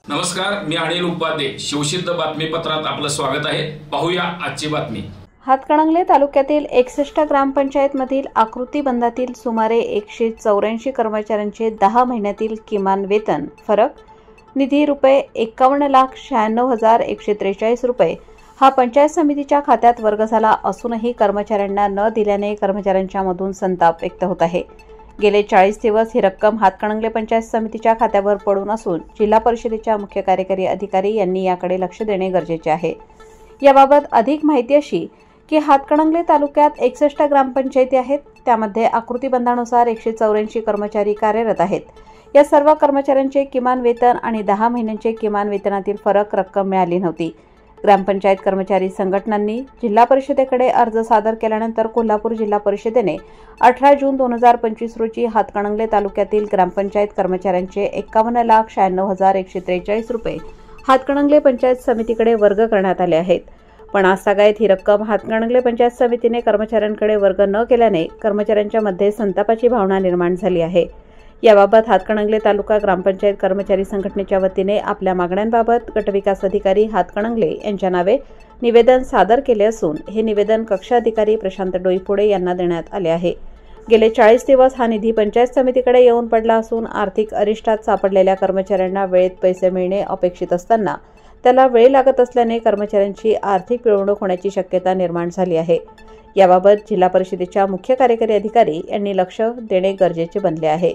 नमस्कार, मी अनिल उपाध्ये. शिवसिद्ध बातमीपत्रात आपलं स्वागत आहे. पाहूया आजची बातमी. हातकणंगले तालुक्यातील 61 ग्रामपंचायतमधील आकृती बंधातील सुमारे 184 कर्मचाऱ्यांचे 10 महिन्यातील किमान वेतन फरक निधी ₹51,96,143 हा पंचायत समितीच्या खात्यात वर्ग झाला असूनही कर्मचाऱ्यांना न दिल्याने कर्मचाऱ्यांच्या मधून संताप व्यक्त होत आहे. गेले 40 दिवस ही रक्कम हातकणंगले पंचायत समितीच्या खात्यावर पडून असून जिल्हा परिषदेच्या मुख्य कार्यकारी अधिकारी यांनी याकडे लक्ष देणे गरजेचे आहे. याबाबत अधिक माहिती अशी की हातकणंगले तालुक्यात 61 ग्रामपंचायती आहेत. त्यामध्ये आकृतीबंधानुसार 184 कर्मचारी कार्यरत आहेत. या सर्व कर्मचाऱ्यांचे किमान वेतन आणि 10 महिन्यांचे किमान वेतनातील फरक रक्कम मिळाली नव्हती. ग्रामपंचायत कर्मचारी संघटनांनी जिल्हा परिषदेकडे अर्ज सादर केल्यानंतर कोल्हापूर जिल्हा परिषदेने 18 जून 2025 रोजी हातकणंगले तालुक्यातील ग्रामपंचायत कर्मचाऱ्यांचे ₹51,96,143 हातकणंगले पंचायत समितीकडे वर्ग करण्यात आले आहेत. पण आजतागायत ही रक्कम हातकणंगले पंचायत समितीने कर्मचाऱ्यांकडे वर्ग न केल्याने कर्मचाऱ्यांच्या मध्ये संतापाची भावना निर्माण झाली आहे. याबाबत हातकणंगले तालुका ग्रामपंचायत कर्मचारी संघटनेच्या वतीने आपल्या मागण्यांबाबत गटविकास अधिकारी हातकणंगले यांच्या नावे निवेदन सादर केले असून हे निवेदन कक्षाधिकारी प्रशांत डोईफोडे यांना देण्यात आले आहे. गेले 40 दिवस हा निधी पंचायत समितीकडे येऊन पडला असून आर्थिक अरिष्टात सापडलेल्या कर्मचाऱ्यांना वेळेत पैसे मिळणे अपेक्षित असताना त्याला वेळ लागत असल्याने कर्मचाऱ्यांची आर्थिक पिळवणूक होण्याची शक्यता निर्माण झाली आहे. याबाबत जिल्हा परिषदेच्या मुख्य कार्यकारी अधिकारी यांनी लक्ष देणे गरजेचे बनले आहे.